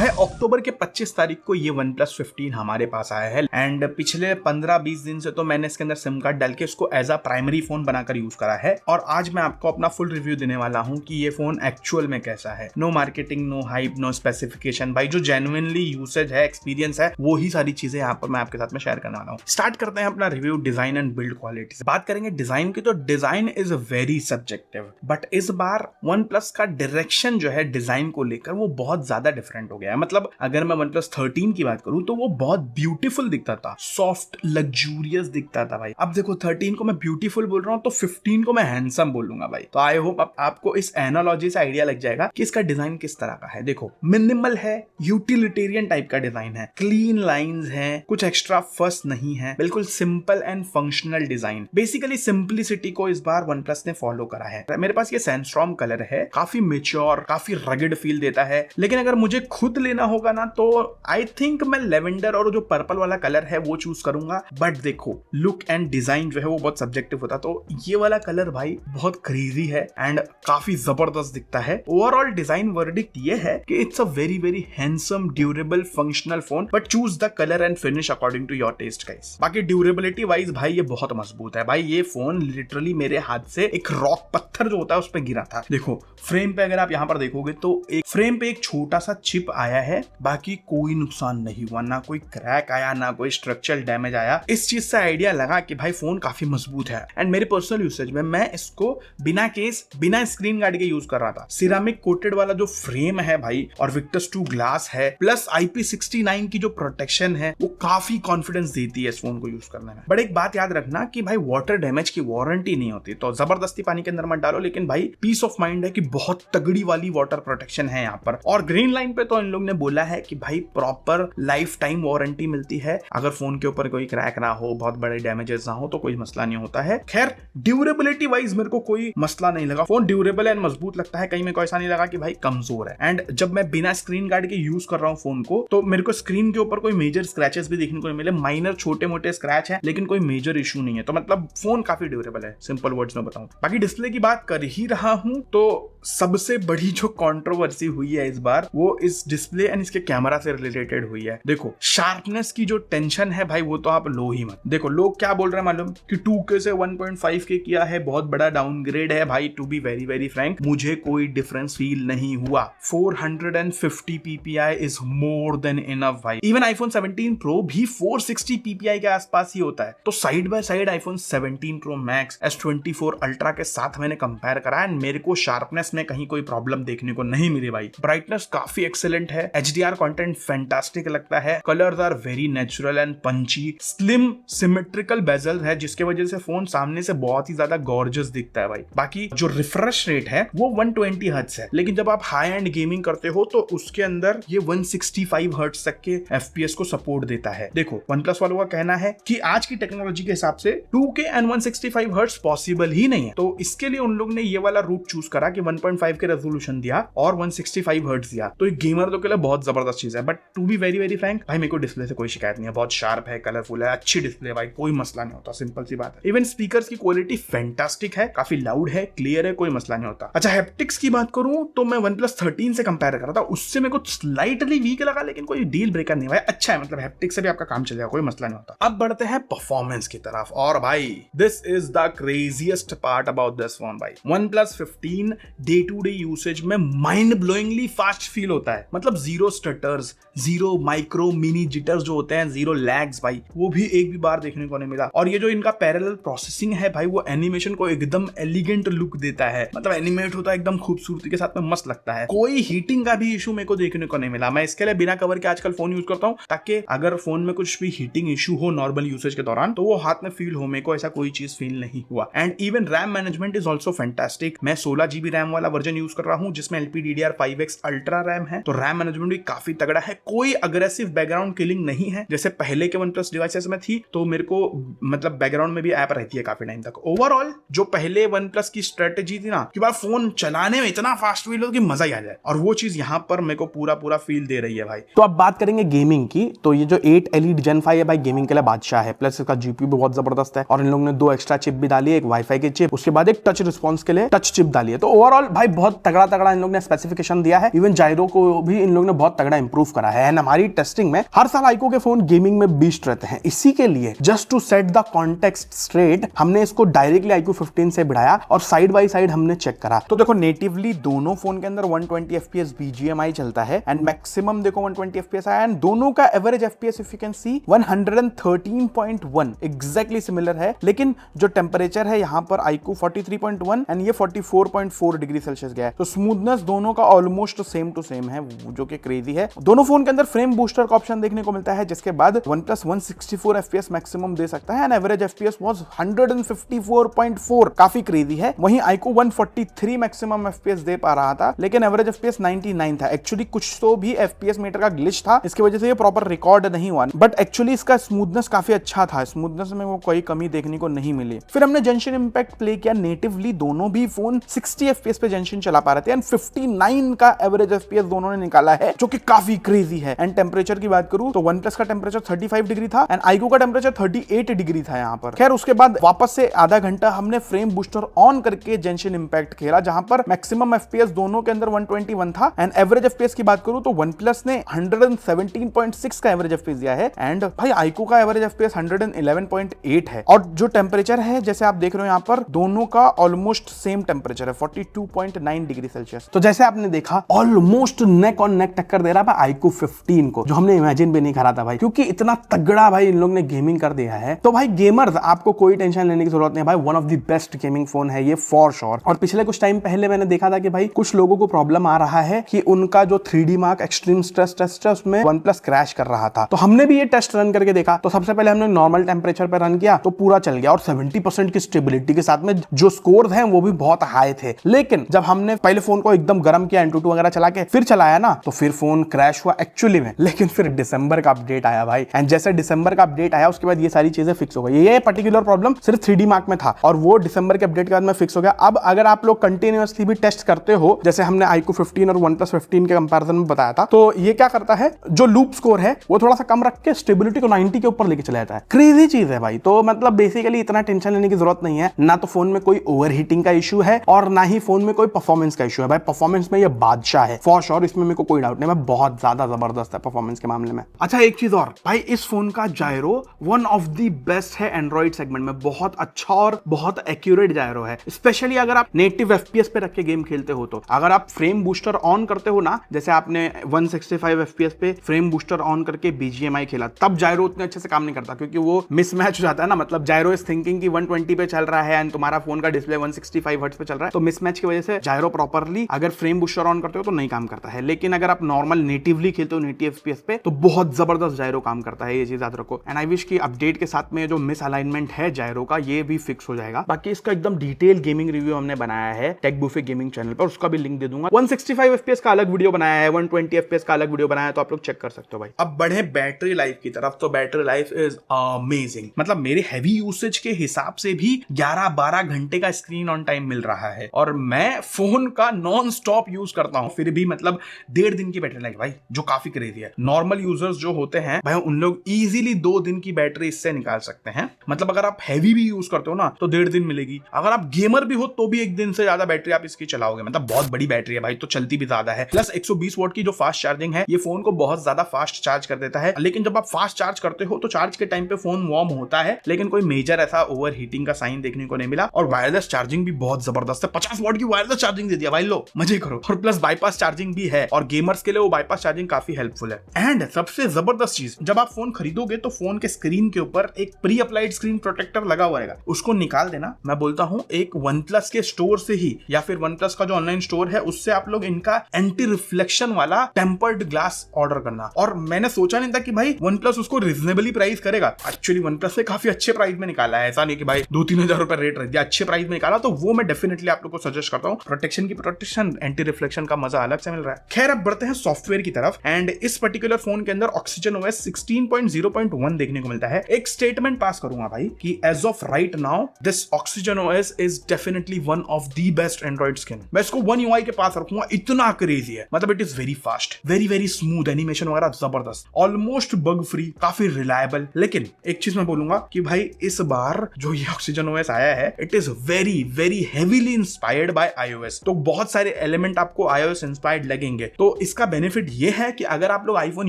भाई अक्टूबर के 25 तारीख को ये OnePlus 15 हमारे पास आया है एंड पिछले 15-20 दिन से तो मैंने इसके अंदर सिम कार्ड डाल के इसको एज अ प्राइमरी फोन बनाकर यूज करा है और आज मैं आपको अपना फुल रिव्यू देने वाला हूँ कि ये फोन एक्चुअल में कैसा है। No marketing, no hype, no specification, भाई जो जेन्युइनली यूसेज है, एक्सपीरियंस है, वो ही सारी चीजें यहाँ पर मैं आपके साथ में शेयर करने वाला हूँ। स्टार्ट करते हैं अपना review design and build quality से। बात करेंगे डिजाइन की तो design is very subjective, but इस बार OnePlus का डायरेक्शन जो है डिजाइन को लेकर वो बहुत ज्यादा डिफरेंट हो गया है। मतलब अगर मैं OnePlus 13 की बात करूं तो वो बहुत ब्यूटीफुल दिखता था, सॉफ्ट लग्जूरियस दिखता था भाई। अब देखो 13 को मैं ब्यूटीफुल बोल रहा हूं तो 15 को मैं हैंडसम बोलूंगा भाई। तो आई होप आपको इस एनालॉजी से आइडिया लग जाएगा कि इसका डिजाइन किस तरह का है। देखो मिनिमल है, यूटिलिटेरियन टाइप का डिजाइन है, क्लीन लाइंस है, कुछ एक्स्ट्रा फस नहीं है, बिल्कुल simple and functional design. Basically simplicity को इस बार OnePlus ने फॉलो करा है। मेरे पास ये सैंडस्टॉर्म कलर है, काफी मेच्योर, काफी रगड फील देता है, लेकिन अगर मुझे खुद लेना होगा ना तो आई थिंक मैं लेवेंडर और जो पर्पल वाला कलर है वो चूज करूंगा। बट देखो लुक एंड डिजाइन जो है वो बहुत सब्जेक्टिव होता, तो ये वाला कलर भाई बहुत क्रेजी है एंड काफी जबरदस्त दिखता है। ओवरऑल डिजाइन वर्डिक्ट ये है कि it's a very very handsome, durable, functional phone, but choose the colour and finish according to your taste guys. बाकी ड्यूरेबिलिटी वाइज भाई ये बहुत मजबूत है भाई। ये फोन लिटरली मेरे हाथ से एक रॉक पत्थर जो होता है उस पर गिरा था। देखो फ्रेम पे अगर आप यहाँ पर देखोगे तो एक फ्रेम पे एक छोटा सा चिप आया है, बाकी कोई नुकसान नहीं हुआ, ना कोई क्रैक आया, ना कोई स्ट्रक्चरल डैमेज आया। इस चीज से आइडिया लगा कि भाई फोन काफी मजबूत है। एंड मेरे पर्सनल यूसेज में मैं इसको बिना केस, बिना स्क्रीन गार्ड के यूज कर रहा था। सिरामिक कोटेड वाला जो फ्रेम है भाई और विक्टर्स 2 ग्लास है प्लस IP69 की जो प्रोटेक्शन है वो काफी कॉन्फिडेंस देती है इस फोन को यूज करने में। बट एक बात याद रखना कि भाई वाटर डैमेज की वारंटी नहीं होती, तो जबरदस्ती पानी के अंदर मत डालो, लेकिन भाई पीस ऑफ माइंड है कि बहुत तगड़ी वाली वाटर प्रोटेक्शन है यहाँ पर। और ग्रीन लाइन पे तो इन लोग ने बोला है कि भाई प्रॉपर लाइफ टाइम वारंटी मिलती है, अगर फोन के ऊपर कोई क्रैक ना हो, बहुत बड़े डैमेजेस ना हो तो कोई मसला नहीं होता है। खैर ड्यूरेबिलिटी वाइज मेरे को कोई मसला नहीं लगा, फोन ड्यूरेबल एंड मजबूत लगता है, कहीं मेरे को ऐसा नहीं लगा कि भाई कमजोर है। एंड जब मैं बिना स्क्रीन गार्ड के यूज कर रहा हूँ फोन को तो मेरे को स्क्रीन के ऊपर कोई मेजर स्क्रैचेस भी देखने को नहीं मिले, माइनर छोटे मोटे स्क्रैच है लेकिन कोई मेजर इशू नहीं है। तो मतलब फोन काफी ड्यूरेबल है, सिंपल वर्ड्स में बताऊं। बाकी डिस्प्ले की बात कर ही रहा हूं तो सबसे बड़ी जो कंट्रोवर्सी हुई है इस बार वो इस डिस्प्ले एंड इसके कैमरा से रिलेटेड हुई है। देखो शार्पनेस की जो टेंशन है भाई वो तो आप लो ही मत। देखो लोग क्या बोल रहे हैं मालूम कि 2K से 1.5K किया है, बहुत बड़ा डाउनग्रेड है भाई। To be very very frank मुझे कोई डिफरेंस फील नहीं हुआ। 450 PPI is more than enough भाई। इवन iPhone 17 Pro भी 460 PPI के आसपास ही होता है। तो side by side iPhone 17 Pro Max, S24 Ultra के साथ मैंने कंपेयर करा एंड मेरे को शार्पनेस में कहीं कोई प्रॉब्लम देखने को नहीं मिली भाई। ब्राइटनेस काफी एक्सीलेंट है, HDR कंटेंट फैंटास्टिक लगता है, colours are very natural and punchy, slim symmetrical bezel है जिसके वजह से फोन सामने से बहुत ही ज्यादा गॉर्जियस दिखता है भाई। बाकी जो रिफ्रेश रेट है वो 120 हर्ट्ज है, लेकिन जब आप हाई एंड गेमिंग करते हो तो उसके अंदर ये 165 हर्ट्ज तक के FPS को सपोर्ट देता है। देखो OnePlus वालों का कहना है कि आज की टेक्नोलॉजी के हिसाब से 2K एंड 165 हर्ट्ज पॉसिबल ही नहीं है, तो इसके लिए उन लोग ने ये वाला रूट चूज करा कि 1.5 के रेजोल्यूशन दिया और 165 हर्ट्ज दिया। तो एक गेमर तो के लिए बहुत जबरदस्त चीज है। But to be very very frank भाई मेरे को डिस्प्ले से कोई शिकायत नहीं है, बहुत शार्प है, कलरफुल है, अच्छी डिस्प्ले भाई, कोई मसला नहीं होता, सिंपल सी बात है। इवन स्पीकर्स की क्वालिटी फैंटास्टिक है, काफी लाउड है, क्लियर है, कोई मसला नहीं होता। अच्छा हैप्टिक्स की बात करूं तो मैं OnePlus 13 से कंपेयर कर रहा था, उससे मेरे को स्लाइटली वीक लगा लेकिन कोई डील ब्रेकर नहीं भाई, अच्छा है, मतलब हैप्टिक्स से भी आपका काम चल जाएगा, कोई मसला नहीं होता। अब बढ़ते हैं परफॉर्मेंस की तरफ और भाई this is the craziest part about this phone भाई। OnePlus 15 day to day usage में माइंड ब्लोइंगली फास्ट फील होता है, मतलब zero stutters, zero micro mini jitters जो होते हैं, जीरो लैग्स भाई, वो भी एक भी बार देखने को नहीं मिला। और ये जो इनका पैरेलल प्रोसेसिंग है भाई वो एनिमेशन को एकदम एलिगेंट लुक देता है, मतलब एनिमेट होता है एकदम खूबसूरती के साथ में, मस्त लगता है। कोई हीटिंग का भी इशू मेरे को देखने को नहीं मिला। मैं इसके लिए बिना कवर के आजकल फोन यूज करता हूँ ताकि अगर फोन में कुछ भी हीटिंग इशू हो नॉर्मल यूसेज के दौरान तो वो हाथ में फील हो, मेरे को ऐसा कोई चीज फील नहीं हुआ। And even RAM management is also fantastic. मैं 16GB रैम वाला वर्जन यूज कर रहा हूँ जिसमें LPDDR5X अल्ट्रा रैम है, तो रैम मैनेजमेंट भी काफी तगड़ा है। कोई अग्रेसिव बैकग्राउंड किलिंग नहीं है जैसे पहले के OnePlus डिवाइसेस में थी, तो मेरे को मतलब बैकग्राउंड में भी ऐप रहती है काफी टाइम तक। ओवरऑल जो पहले OnePlus की स्ट्रेटेजी थी ना कि भाई फोन चलाने में इतना फास्ट फील हो कि मजा ही आ जाए, और वो चीज यहाँ पर मेरे को पूरा फील दे रही है भाई। तो अब बात करेंगे गेमिंग की, तो ये जो 8 Elite Gen 5 है भाई गेमिंग के लिए बादशाह है, प्लस इसका GPU भी बहुत जबरदस्त है और इन लोगों ने 2 एक्स्ट्रा चिप भी डाली है, एक वाईफाई की चिप, उसके बाद एक टच रिस्पॉन्स के लिए टच चिप डाली है। तो ओवरऑल भाई बहुत तगड़ा इन लोग ने स्पेसिफिकेशन दिया है। इवन जायरो को भी इन लोगों ने बहुत तगड़ा इंप्रूव करा है। एंड हमारी टेस्टिंग में हर साल आईको के फोन गेमिंग में बीस्ट रहते हैं। इसी के लिए just to set the context straight हमने इसको डायरेक्टली आईको 15 से बढ़ाया और साइड बाय साइड हमने चेक करा। तो देखो नेटिवली दोनों फोन के अंदर 120 FPS BGMI चलता है एंड मैक्सिमम देखो 120 FPS आया एंड दोनों का average FPS if you can see 113.1 exactly similar है। लेकिन जो टेम्परेचर है यहाँ पर आईको 43.1 एंड ये 44.4 डिग्री सेल्सियस गया है। तो स्मूथनेस दोनों का ऑलमोस्ट सेम टू सेम है, जो कि क्रेजी है। दोनों फोन के अंदर फ्रेम बूस्टर का ऑप्शन देखने को मिलता है, जिसके बाद OnePlus 164 FPS मैक्सिमम दे सकता है एंड एवरेज FPS वाज 154.4, काफी क्रेजी है। वहीं आईको 143 मैक्सिमम FPS दे पा रहा था, लेकिन एवरेज FPS 99 था। एक्चुअली कुछ तो भी FPS मीटर का ग्लिच था, इसकी वजह से ये प्रॉपर रिकॉर्ड नहीं हुआ, बट एक्चुअली इसका स्मूथनेस काफी अच्छा था। स्मूथनेस में वो कोई कमी देखने को नहीं मिली। फिर हमने जेंशिन इंपैक्ट प्ले किया। नेटिवली दोनों भी फोन 60 FPS पे जेंशिन चला पा रहे थे एंड 59 का एवरेज FPS दोनों ने निकाला है, जो कि काफी क्रेजी है। एंड टेम्परेचर की बात करूं तो OnePlus का टेम्परेचर 35 डिग्री था एंड आईको का टेम्परेचर 38 डिग्री था यहाँ पर। खैर उसके बाद वापस से आधा घंटा हमने फ्रेम बूस्टर ऑन करके जेंशिन इंपैक्ट खेला, जहां पर मैक्सिमम FPS दोनों के अंदर 121 था एंड एवरेज FPS की बात करूं तो OnePlus ने 117.6 का एवरेज FPS दिया है एंड भाई आईको का एवरेज FPS 111.8 है। और जो टेम्परेचर है जैसे आप देख रहे हो यहाँ पर दोनों का ऑलमोस्ट सेम टेम्परेचर है 42.9 डिग्री सेल्सियस। तो जैसे आपने देखा ऑलमोस्ट नेक ऑन नेक टक्कर दे रहा है आईको 15 को, जो हमने इमेजिन भी नहीं करा था भाई, क्योंकि इतना तगड़ा भाई इन लोग ने गेमिंग कर दिया है। तो भाई गेमर्स आपको कोई टेंशन लेने की जरूरत नहीं भाई, one of the best gaming phone है ये फॉर श्योर। और पिछले कुछ टाइम पहले मैंने देखा था कि भाई कुछ लोगों को प्रॉब्लम आ रहा है कि उनका जो 3D mark extreme stress test है उसमें OnePlus क्रैश कर रहा था। तो हमने भी ये टेस्ट रन करके देखा। तो सबसे पहले हमने नॉर्मल टेम्परेचर पर रन किया तो पूरा चल गया और 70% की स्टेबिलिटी के साथ में जो स्कोर हैं वो भी बहुत हाई थे। लेकिन जब हमने पहले फोन को एकदम गर्म किया Antutu वगैरह चला के फिर चलाया ना, तो फिर फोन क्रैश हुआ एक्चुअली में। लेकिन फिर दिसंबर का अपडेट आया भाई एंड जैसे दिसंबर का अपडेट आया उसके बाद ये सारी चीजें फिक्स हो गई। ये पर्टिकुलर प्रॉब्लम सिर्फ 3D मार्क में था और वो दिसंबर के अपडेट के बाद में फिक्स हो गया। अब अगर आप लोग कंटिन्यूअसली भी टेस्ट करते हो, जैसे हमने आईको 15 और OnePlus 15 के कंपैरिजन में बताया था, तो ये क्या करता है जो लूप स्कोर है वो थोड़ा सा कम रख के स्टेबिलिटी को 90 के ऊपर लेके चला जाता है। क्रेजी चीज है भाई। तो मतलब बेसिकली इतना टेंशन लेने की जरूरत नहीं है। ना तो फोन में कोई ओवरहीटिंग का इशू है और ना ही फोन में कोई परफॉर्मेंस का इशू है। भाई परफॉर्मेंस में ये बादशाह है फॉर श्योर, इसमें मेरे को कोई डाउट नहीं। मैं बहुत ज्यादा जबरदस्त है परफॉर्मेंस के मामले में। अच्छा एक चीज और भाई, इस फोन का जायरो वन ऑफ द बेस्ट है एंड्रॉइड सेगमेंट में। बहुत अच्छा और बहुत एक्यूरेट जायरो है, स्पेशली अगर आप नेटिव FPS पे रख के गेम खेलते हो। तो अगर आप फ्रेम बूस्टर ऑन करते हो ना, जैसे आपने 165 FPS पे फ्रेम बूस्टर ऑन करके BGMI खेला, तब जायरो उतने अच्छे से काम नहीं करता, क्योंकि वो मिसमैच हो जाता है ना। मतलब जायरो इज थिंकिंग कि 120 पे चल रहा है एंड तुम्हारा फोन का डिस्प्ले 165 हर्ट्ज पे चल रहा है, तो मिसमैच की वजह से जायरो प्रॉपर्ली अगर फ्रेम बूस्टर ऑन करते हो तो नहीं काम करता है। लेकिन अगर आप नॉर्मल नेटिवली खेलते हो नेटिव FPS पे, तो बहुत जबरदस्त जायरो काम करता है। ये चीज याद रखो। एंड आई विश की अपडेट के साथ में जो मिस अलाइनमेंट है जायरो का, ये भी फिक्स हो जाएगा। बाकी इसका एकदम डिटेल गेमिंग रिव्यू हमने बनाया है टेक बुफे गेमिंग चैनल पर, उसका भी लिंक दे दूंगा। 165 FPS का अलग वीडियो बनाया है, 120 FPS का अलग वीडियो बनाया है, तो आप लोग चेक कर सकते हो भाई। अब बढ़े बैटरी लाइफ की तरफ, तो बैटरी लाइफ इज अमेजिंग। मतलब मेरे हैवी यूसेज के हिसाब से भी 11-12 घंटे का स्क्रीन ऑन टाइम मिल रहा है और मैं फोन का नॉन स्टॉप यूज करता हूं, फिर भी मतलब 1.5 दिन की बैटरी लाइफ भाई, जो काफी क्रेजी है। नॉर्मल यूजर्स जो होते हैं भाई, उन लोग इजीली 2 दिन की बैटरी इससे निकाल सकते हैं। मतलब अगर आप हैवी भी यूज करते हो ना तो 1.5 दिन मिलेगी। अगर आप गेमर भी हो तो भी 1 दिन से ज्यादा बैटरी आप इसकी चलाओगे। मतलब बहुत बड़ी बैटरी है भाई, तो चलती भी ज्यादा है। प्लस 120 वॉट की जो फास्ट चार्जिंग है, ये फोन को बहुत ज्यादा फास्ट चार्ज कर देता है। लेकिन जब आप फास्ट चार्ज करते हो तो चार्ज के टाइम पे फोन वार्म होता है, लेकिन कोई मेजर ऐसा ओवर हीटिंग का साइन देखने को नहीं मिला। और वायरलेस चार्जिंग भी बहुत जबरदस्त है, 50 वॉट की वायरलेस चार्जिंग दे दिया भाई, लो मजे करो। और प्लस बाईपास चार्जिंग भी है और गेमर्स के लिए वो बाईपास चार्जिंग काफी हेल्पफुल है। एंड सबसे जबरदस्त चीज, जब आप फोन खरीदोगे तो फोन के स्क्रीन के ऊपर एक प्री अप्लाइड स्क्रीन प्रोटेक्टर लगा हुआ रहेगा, उसको निकाल देना। मैं बोलता हूं एक OnePlus के स्टोर से ही या फिर OnePlus का जो ऑनलाइन स्टोर है उससे आप लोग इनका एंटी रिफ्लेक्शन वाला टेम्पर्ड ग्लास ऑर्डर करना। और मैंने सोचा नहीं था कि भाई OnePlus उसको रिजनेबली प्राइस करेगा। एक्चुअली OnePlus ने काफी अच्छे प्राइस में निकाला है, ऐसा नहीं कि भाई 2-3 हजार रुपए रेट रख दिया, अच्छे प्राइस में निकाला। तो वो मैं डेफिनेटली आप लोग को सजेस्ट करता हूँ। प्रोटेक्शन की प्रोटेक्शन, एंटी रिफ्लेक्शन का मजा अलग से मिल रहा है। खैर अब बढ़ते हैं सॉफ्टवेयर की तरफ। एंड इस पर्टिकुलर फोन के अंदर OxygenOS 16.0.1 देखने को मिलता है। एक स्टेटमेंट पास करूंगा भाई कि as of right now this OxygenOS is definitely one of the best Android skin. मैं इसको One UI के पास रखूंगा, इतना क्रेजी है। मतलब it is very fast, very smooth, animation वगैरह जबरदस्त, ऑलमोस्ट बग फ्री, काफी रिलायबल। लेकिन एक चीज मैं बोलूंगा कि भाई इस बार जो ये OxygenOS आया है, it is very heavily inspired by iOS। तो बहुत सारे एलिमेंट आपको iOS इंस्पायर्ड लगेंगे। तो तो इसका बेनिफिट ये है कि अगर आप लोग आईफोन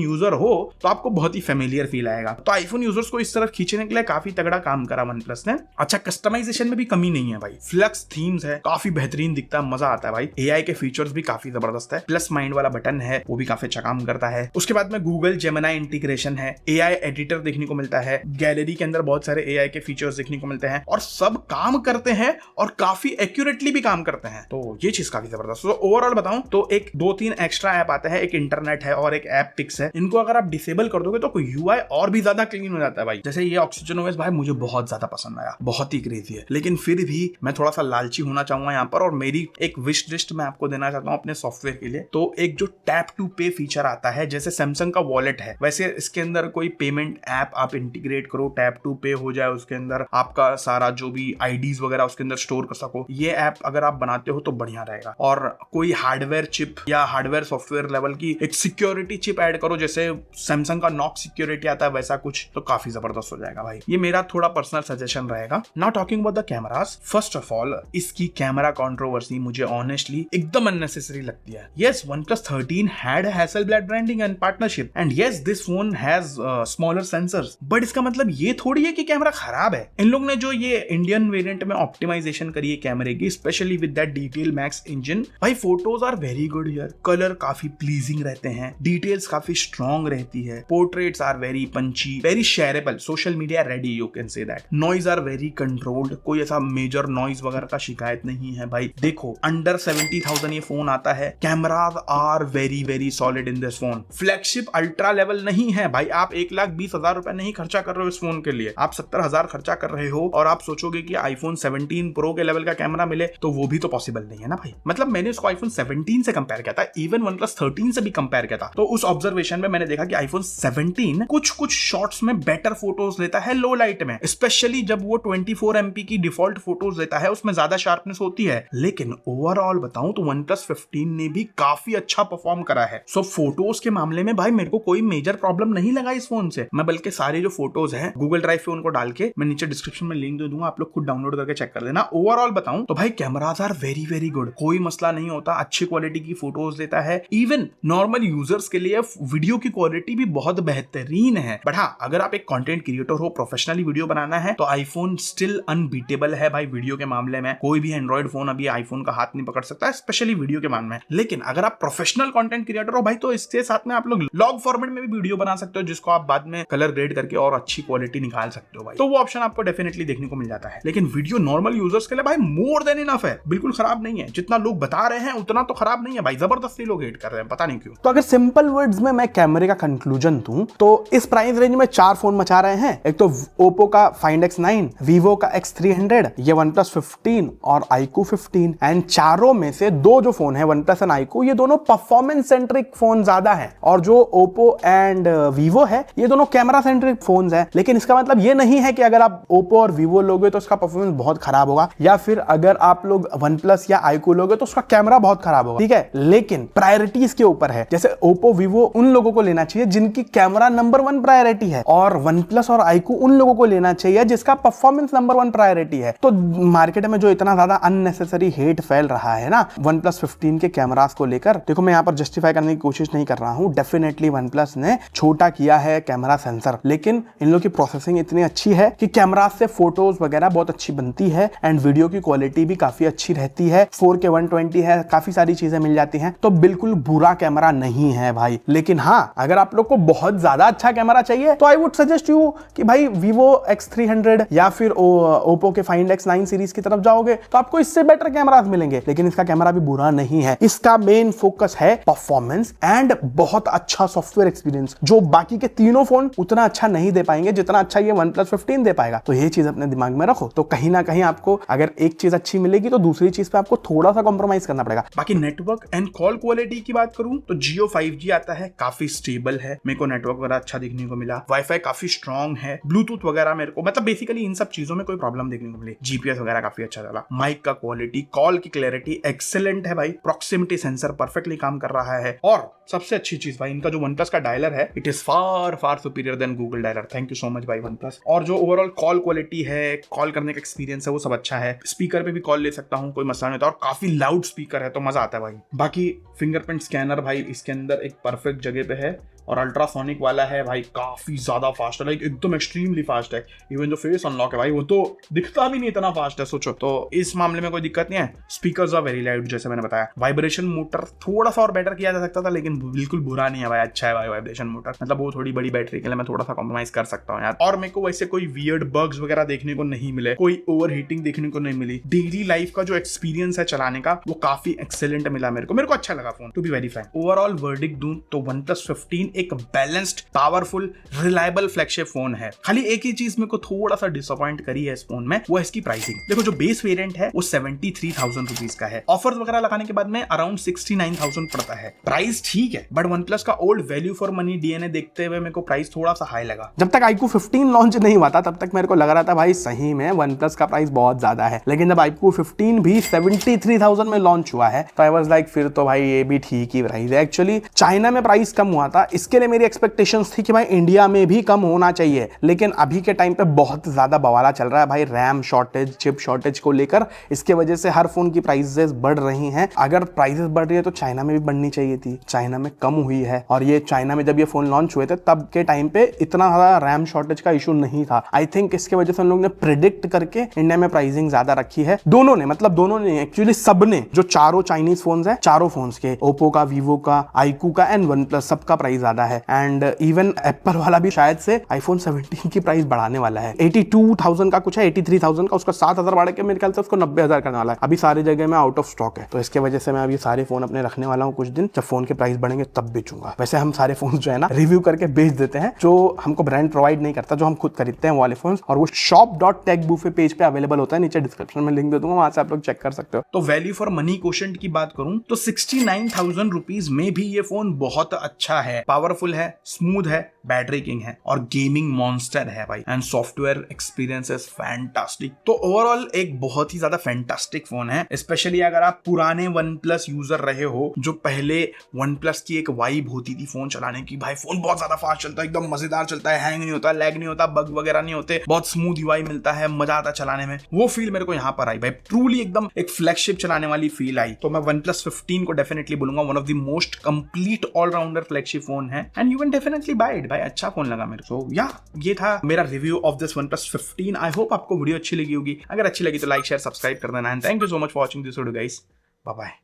यूजर हो तो आपको बहुत ही फेमिलियर फील आएगा। तो आईफोन यूजर्स को इस तरफ खींचने के लिए काफी तगड़ा काम करा OnePlus ने। अच्छा, कस्टमाइजेशन में भी कमी नहीं है भाई, फ्लक्स थीम्स है, काफी बेहतरीन दिखता है, मजा आता है भाई। एआई के फीचर्स भी काफी जबरदस्त है, प्लस माइंड वाला बटन है वो भी काफी अच्छा काम करता है। उसके बाद में गूगल जेमिनी इंटीग्रेशन है, एआई एडिटर देखने को मिलता है, गैलरी के अंदर बहुत सारे एआई के फीचर्स देखने को मिलते हैं और सब काम करते हैं और काफी एक्यूरेटली भी काम करते हैं। तो ये चीज काफी जबरदस्त। तो ओवरऑल बताऊं तो एक 2-3 एक्स्ट्रा ऐप आते हैं, एक इंटरनेट है और एक ऐप पिक्स है। इनको अगर आप डिसेबल कर दोगे तो यूआई और भी ज्यादा क्लीन हो जाता है भाई। जैसे ये ऑक्सीजन ओएस भाई मुझे बहुत ज्यादा पसंद आया, बहुत ही क्रेजी है, लेकिन फिर भी मैं थोड़ा सा लालची होना चाहूंगा यहाँ पर और मेरी एक विश लिस्ट मैं आपको देना चाहता हूँ अपने सॉफ्टवेयर के लिए। तो एक जो टैप टू पे फीचर आता है, जैसे सैमसंग का वॉलेट है वैसे इसके अंदर कोई पेमेंट ऐप आप इंटीग्रेट करो, टैप टू पे हो जाए, उसके अंदर आपका सारा जो भी आईडीज वगैरह उसके अंदर स्टोर कर सको। ये ऐप अगर आप बनाते हो तो बढ़िया रहेगा। और कोई हार्डवेयर चिप या हार्डवेयर सॉफ्टवेयर लेवल की एक सिक्योरिटी चिप ऐड करो, जैसे सैमसंग का नॉक सिक्योरिटी आता है वैसा कुछ, तो काफी जबरदस्त हो जाएगा भाई। ये मेरा थोड़ा पर्सनल सजेशन रहेगा। Now talking about the cameras, first of all इसकी कैमरा कंट्रोवर्सी मुझे ऑनेस्टली एकदम अननेसेसरी लगती है। Yes, OnePlus 13 had Hasselblad branding and partnership and yes this phone has smaller sensors, but इसका मतलब ये थोड़ी है कि कैमरा खराब है। इन लोग ने जो ये इंडियन वेरिएंट में ऑप्टिमाइजेशन करी है कैमरे की, specially with that detail max engine, भाई photos are very good here, colour काफी प्लीजिंग रहते हैं, डिटेल्स काफी स्ट्रॉन्ग रहती है, portraits are very punchy, very shareable, social media ready, you can say that. Noise are very controlled, कोई ऐसा major noise वगैरह का शिकायत नहीं है भाई। देखो अंडर 70,000 ये फोन आता है, cameras are very very solid in this phone. Flagship ultra level नहीं है भाई, आप 1,20,000 रुपए नहीं खर्चा कर रहे हो इस फोन के लिए, आप 70,000 खर्चा कर रहे हो और आप सोचोगे कि आईफोन 17 प्रो के लेवल का कैमरा मिले, तो वो भी तो पॉसिबल नहीं है ना भाई। मतलब मैंने इसको आईफोन 17 से कंपेयर किया था, इवन OnePlus 13 से भी कंपेयर किया था, तो उस ऑब्जर्वेशन में मैंने देखा कि आईफोन 17 कुछ शॉट्स में बेटर फोटोज लेता है लो लाइट में, स्पेशली जब वो 24 MP की डिफॉल्ट फोटोज लेता है, उसमें ज्यादा शार्पनेस होती है। लेकिन ओवरऑल बताऊं तो OnePlus 15 ने भी काफी अच्छा परफॉर्म करा है। सो फोटोज के मामले में भाई मेरे को कोई मेजर प्रॉब्लम नहीं लगा इस फोन से। मैं बल्कि सारे जो फोटोज हैं गूगल ड्राइव पे उनको डाल के मैं नीचे डिस्क्रिप्शन में लिंक दे दूंगा, आप लोग खुद डाउनलोड करके चेक कर लेना। ओवरऑल बताऊं तो भाई cameras are very very good, कोई मसला नहीं होता, अच्छी क्वालिटी की फोटोज देता है। इवन नॉर्मल यूजर्स के लिए वीडियो की क्वालिटी भी बहुत बेहतरीन है। बट हाँ, अगर आप एक कंटेंट क्रिएटर हो, प्रोफेशनली वीडियो बनाना है, तो आईफोन स्टिल अनबीटेबल है भाई वीडियो के मामले में। कोई भी एंड्रॉइड फोन अभी आईफोन का हाथ नहीं पकड़ सकता, स्पेशली वीडियो के मामले में। लेकिन अगर आप प्रोफेशनल कंटेंट क्रिएटर हो भाई, तो इसके साथ में आप लोग लॉग फॉर्मेट में भी वीडियो बना सकते हो, जिसको आप बाद में कलर ग्रेड करके और अच्छी क्वालिटी निकाल सकते हो भाई। तो वो ऑप्शन आपको डेफिनेटली देखने को मिल जाता है। लेकिन वीडियो नॉर्मल यूजर्स के लिए भाई मोर देन इनफ है, बिल्कुल खराब नहीं है। जितना लोग बता रहे हैं उतना तो खराब नहीं है भाई, जबरदस्ती लोग हेट कर रहे हैं, पता नहीं क्यों। तो अगर सिंपल वर्ड्स में मैं कैमरे का कंक्लूजन दूं तो इस प्राइस रेंज में 4 फोन मचा रहे हैं। एक तो ओप्पो का Find X9, वीवो का X300, ये OnePlus 15 और iQOO 15। एंड चारों में से दो जो फोन है OnePlus एंड iQOO, ये दोनों परफॉर्मेंस सेंट्रिक फोन ज्यादा है, और जो ओप्पो एंड वीवो है ये दोनों कैमरा सेंट्रिक फोन है। लेकिन इसका मतलब ये नहीं है कि अगर आप ओप्पो और वीवो लोगे तो उसका परफॉर्मेंस बहुत खराब होगा, या फिर अगर आप लोग OnePlus या iQOO लोगे तो उसका कैमरा बहुत खराब होगा, ठीक है। लेकिन प्रायोरिटी इसके ऊपर है। जैसे ओप्पो वीवो उन लोगों को लेना चाहिए जिनकी कैमरा नंबर 1 प्रायोरिटी है, और OnePlus और iQOO उन लोगों को लेना चाहिए जिसका परफॉर्मेंस नंबर 1 प्रायोरिटी है। तो मार्केट में जो इतना ज्यादा अननेसेसरी हेट फैल रहा है ना OnePlus 15 के कैमरास को लेकर, देखो मैं यहाँ पर जस्टिफाई करने की कोशिश नहीं कर रहा हूँ। डेफिनेटली OnePlus ने छोटा किया है कैमरा सेंसर, लेकिन इन लोगों की प्रोसेसिंग इतनी अच्छी है कि कैमरा से फोटोज वगैरह बहुत अच्छी बनती है, एंड वीडियो की क्वालिटी भी काफी अच्छी रहती है। 4K 120 है, काफी सारी चीजें मिल जाती हैं, तो बिल्कुल बुरा कैमरा नहीं है भाई। लेकिन हाँ, अगर आप लोग को बहुत ज्यादा अच्छा कैमरा चाहिए तो आई वुड सजेस्ट यू कि भाई Vivo X300 या फिर ओप्पो के Find X9 सीरीज की तरफ जाओगे तो आपको इससे बेटर कैमरास मिलेंगे। लेकिन इसका कैमरा भी बुरा नहीं है, इसका मेन फोकस है परफॉर्मेंस एंड बहुत अच्छा सॉफ्टवेयर एक्सपीरियंस, जो बाकी के तीनों फोन उतना अच्छा नहीं दे पाएंगे जितना अच्छा ये OnePlus 15 दे पाएगा। तो ये चीज अपने दिमाग में रखो। तो कहीं ना कहीं आपको अगर एक चीज अच्छी मिलेगी तो दूसरी चीज पे आपको थोड़ा सा कॉम्प्रोमाइज करना पड़ेगा। बाकी नेटवर्क एंड कॉल क्वालिटी की बात करूं तो Jio 5G आता है, काफी स्टेबल है, मेरे को नेटवर्क वगैरह अच्छा देखने को मिला, वाईफाई काफी स्ट्रॉन्ग है, ब्लूटूथ वगैरह मेरे को मतलब बेसिकली इन सब चीजों में कोई प्रॉब्लम देखने को मिली, जीपीएस वगैरह काफी अच्छा चला, माइक का क्वालिटी, कॉल की क्लैरिटी एक्सेलेंट है भाई, प्रॉक्सिमिटी सेंसर परफेक्टली काम कर रहा है, और सबसे अच्छी चीज भाई इनका जो OnePlus का डायलर है it is far far superior than Google dialer. Thank you so much भाई OnePlus। और जो ओवरऑल कॉल क्वालिटी है, कॉल करने का एक्सपीरियंस है, वो सब अच्छा है, स्पीकर पे भी कॉल ले सकता हूँ, कोई मसला नहीं होता, और काफी लाउड स्पीकर है तो मजा आता है भाई। बाकी फिंगरप्रिंट फिंगरप्रिंट स्कैनर भाई इसके अंदर एक परफेक्ट जगह पे है और अल्ट्रासोनिक वाला है भाई, काफी ज्यादा फास्ट है, लाइक एकदम एक्सट्रीमली फास्ट है। इवन जो फेस अनलॉक है भाई वो तो दिखता भी नहीं, इतना फास्ट है सोचो। तो इस मामले में कोई दिक्कत नहीं है। स्पीकर्स आर वेरी लाउड जैसे मैंने बताया। वाइब्रेशन मोटर थोड़ा सा और बेटर किया जा सकता था, लेकिन बिल्कुल बुरा नहीं है भाई, अच्छा है भाई वाइब्रेशन मोटर। मतलब वो थोड़ी बड़ी बैटरी के लिए मैं थोड़ा सा कॉम्प्रोमाइज कर सकता हूँ यार। और मेरे को वैसे कोई वियर्ड बग्स वगैरह देखने को नहीं मिले, कोई ओवर हीटिंग देखने को नहीं मिली। डेली लाइफ का जो एक्सपीरियंस है चलाने का वो काफी एक्सेलेंट मिला मेरे को अच्छा लगा phone, to be very frank. Overall verdict दूं तो OnePlus 15 एक balanced, powerful, reliable flagship phone है। खाली एक ही चीज मेरे को थोड़ा सा डिसअपॉइंट करी है इस फोन में, वो है इसकी प्राइसिंग। देखो जो बेस वेरिएंट है वो 73,000 रुपीज का है। ऑफर्स वगैरह लगाने के बाद में अराउंड 69,000 पड़ता है। प्राइस ठीक है, बट OnePlus का old value for money DNA देखते हुए मेरे को प्राइस थोड़ा सा हाई लगा। जब तक iQOO 15 लॉन्च नहीं हुआ था तब तक मेरे को लग रहा था भाई सही में OnePlus का प्राइस बहुत ज्यादा है, लेकिन जब iQOO 15 भी 73,000 में लॉन्च हुआ है तो आई वाज लाइक फिर तो भाई ये भी ठीक ही प्राइस है। एक्चुअली चाइना में प्राइस कम हुआ था, इसके लिए मेरी एक्सपेक्टेशंस थी कि भाई इंडिया में भी कम होना चाहिए, लेकिन अभी के टाइम पे बहुत ज्यादा बवाला चल रहा है भाई रैम शॉर्टेज, चिप शॉर्टेज को लेकर। इसके वजह से हर फोन की प्राइसेस बढ़ रही हैं। अगर प्राइसेस बढ़ रही है तो चाइना में भी बढ़नी चाहिए थी, चाइना में कम हुई है। और ये चाइना में जब ये फोन लॉन्च हुए थे तब के टाइम पे इतना ज्यादा रैम शॉर्टेज का इशू नहीं था। आई थिंक इसके वजह से हम लोग ने प्रिडिक्ट करके इंडिया में प्राइसिंग ज्यादा रखी है। दोनों ने, मतलब दोनों ने एक्चुअली सबने, जो चारों चाइनीज फोन्स है, चारों फोन्स के, ओप्पो का, वीवो का, iQOO का एंड OnePlus, सबका प्राइस ज्यादा है। एंड इवन एप्पल वाला भी शायद से आईफोन 17 की प्राइस बढ़ाने वाला है। 82,000 का कुछ है, 83,000 का, उसका 7,000 बढ़ा के मेरे ख्याल से उसको 90,000 करने वाला है। अभी सारी जगह में आउट ऑफ स्टॉक है, तो इसके वजह से मैं अभी सारे फोन अपने रखने वाला हूँ। कुछ दिन जब फोन के प्राइस बढ़ेंगे तब बेचूंगा। वैसे हम सारे फोन जो है ना रिव्यू करके बेच देते हैं, जो हमको ब्रांड प्रोवाइड नहीं करता, जो हम खुद खरीदते हैं वो वाले फोन, और वो shop.techbuffet पेज पे अवेलेबल होता है। नीचे डिस्क्रिप्शन में लिंक दे दूंगा, वहां से आप लोग चेक कर सकते हो। तो वैल्यू फॉर मनी क्वोशंट की बात करूं तो 69,000 रुपीज में भी ये फोन बहुत अच्छा है, पावरफुल है, स्मूथ है, बैटरी किंग है और गेमिंग मॉन्स्टर है भाई। And software experience is fantastic. तो ओवरऑल एक बहुत ही ज्यादा फैंटास्टिक फोन है, स्पेशली अगर आप पुराने OnePlus यूजर रहे हो, जो पहले OnePlus की एक वाइब होती थी फोन चलाने की। भाई फोन बहुत ज्यादा फास्ट चलता है, एकदम मजेदार चलता है, हैंग नहीं होता, लैग नहीं होता, बग वगैरह नहीं होते, बहुत स्मूथ यूआई मिलता है, मजा आता चलाने में। वो फील मेरे को यहाँ पर आई भाई, ट्रूली एकदम एक फ्लैगशिप चलाने वाली फील आई। तो मैं OnePlus 15 को डेफिनेटली बोलूंगा one of the most complete allrounder flagship phone है, and you can definitely buy it भाई। अच्छा फोन लगा मेरे को। या ये था मेरा review of this OnePlus 15। I hope आपको वीडियो अच्छी लगी होगी। अगर अच्छी लगी तो लाइक, शेयर, सब्सक्राइब कर देना। And thank you so much for watching this video guys. Bye bye.